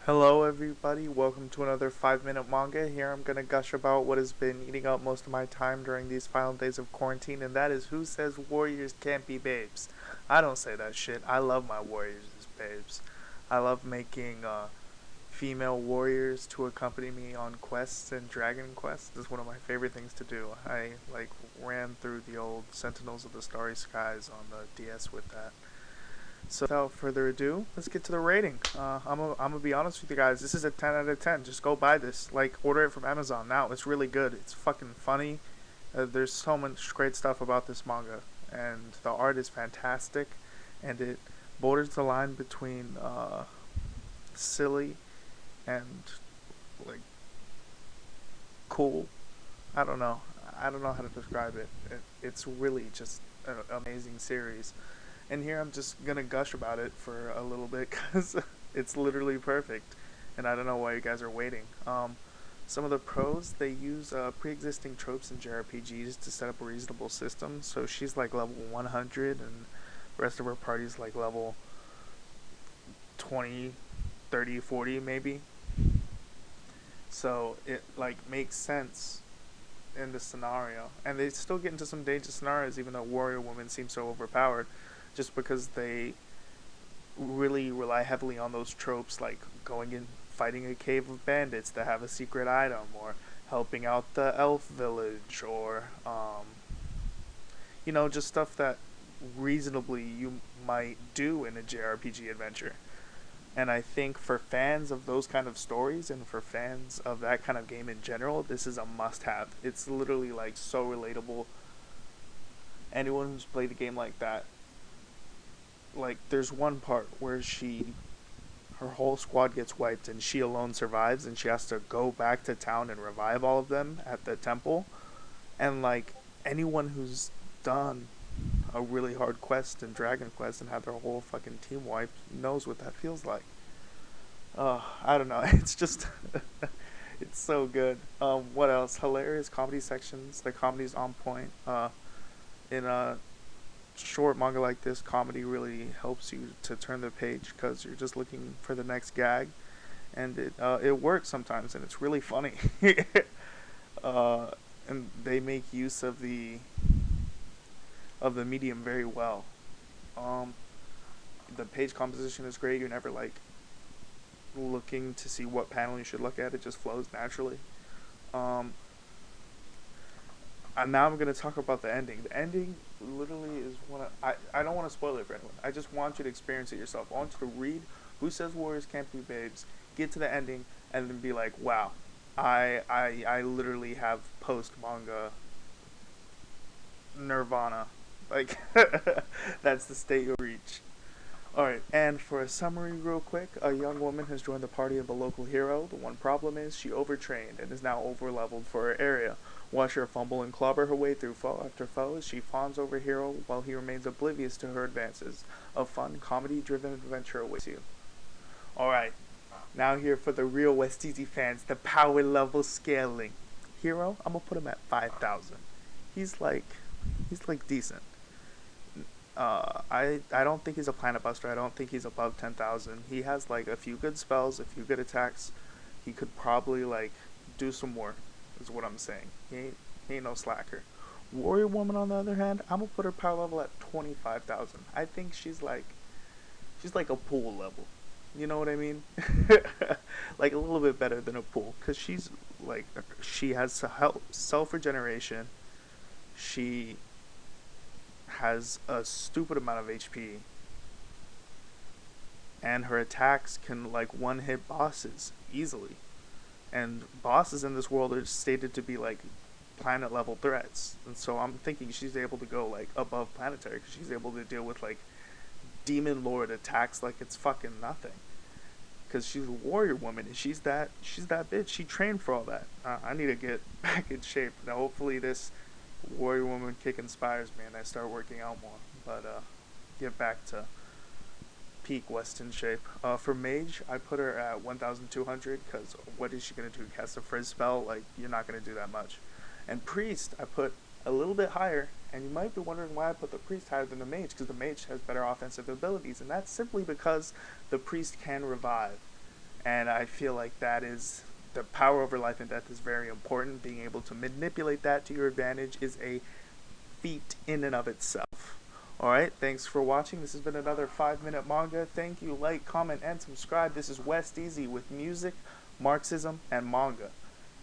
Hello, everybody. Welcome to another 5 Minute Manga. Here I'm gonna gush about what has been eating up most of my time during these final days of quarantine, and that is who says warriors can't be babes. I don't say that shit. I love my warriors as babes. I love making female warriors to accompany me on quests and dragon quests. This is one of my favorite things to do. I ran through the old Sentinels of the Starry Skies on the DS with that. So without further ado, let's get to the rating. I'm gonna be honest with you guys. This is a 10 out of 10. Just go buy this. Like, order it from Amazon now. It's really good. It's fucking funny. There's so much great stuff about this manga, and the art is fantastic, and it borders the line between silly and like cool. I don't know. I don't know how to describe it's really just an amazing series. And here I'm just gonna gush about it for a little bit because it's literally perfect, and I don't know why you guys are waiting. Some of the pros, they use pre-existing tropes in JRPGs to set up a reasonable system. So she's like level 100, and the rest of her party's like level 20, 30, 40 maybe. So it like makes sense in the scenario, and they still get into some dangerous scenarios even though warrior women seem so overpowered, just because they really rely heavily on those tropes, like going in fighting a cave of bandits that have a secret item, or helping out the elf village, or just stuff that reasonably you might do in a JRPG adventure. And I think for fans of those kind of stories and for fans of that kind of game in general, this is a must have. It's literally like so relatable. Anyone who's played a game like that, like there's one part where her whole squad gets wiped and she alone survives, and she has to go back to town and revive all of them at the temple. And like anyone who's done a really hard quest and dragon quest and had their whole fucking team wiped knows what that feels like. I don't know. It's just it's so good. What else? Hilarious comedy sections. The comedy's on point. In a short manga like this, comedy really helps you to turn the page because you're just looking for the next gag, and it works sometimes, and it's really funny. uh, and they make use of the medium very well. Um, the page composition is great. You're never like looking to see what panel you should look at. It just flows naturally. Um, and now I'm gonna talk about the ending. The ending literally is one of I don't want to spoil it for anyone. I just want you to experience it yourself. I want you to read Who Says Warriors Can't Be Babes, get to the ending, and then be like, wow, I literally have post manga nirvana. Like that's the state you'll reach. Alright, and for a summary real quick, a young woman has joined the party of a local hero. The one problem is she overtrained and is now overleveled for her area. Watch her fumble and clobber her way through foe after foe as she fawns over Hero while he remains oblivious to her advances. A fun, comedy-driven adventure awaits you. Alright, now here for the real West Easy fans, the power level scaling. Hero, I'm gonna put him at 5,000. He's like, he's like decent. I don't think he's a planet buster. I don't think he's above 10,000. He has like a few good spells, a few good attacks. He could probably like do some more, is what I'm saying. He ain't no slacker. Warrior Woman, on the other hand, I'm gonna put her power level at 25,000. I think she's like a pool level. You know what I mean? Like a little bit better than a pool, cause she has self regeneration. She has a stupid amount of HP, and her attacks can like one hit bosses easily. And bosses in this world are stated to be like planet level threats, and so I'm thinking she's able to go like above planetary because she's able to deal with like demon lord attacks like it's fucking nothing. Because she's a warrior woman and she's that bitch. She trained for all that. I need to get back in shape now. Hopefully this warrior woman kick inspires me and I start working out more. But get back to peak Weston shape. For mage, I put her at 1,200 because what is she gonna do? Cast a frizz spell? Like, you're not gonna do that much. And priest, I put a little bit higher, and you might be wondering why I put the priest higher than the mage, because the mage has better offensive abilities, and that's simply because the priest can revive. And I feel like that is the power over life and death is very important. Being able to manipulate that to your advantage is a feat in and of itself. Alright, thanks for watching. This has been another 5-minute manga. Thank you, like, comment, and subscribe. This is West Easy with music, Marxism, and manga.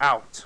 Out.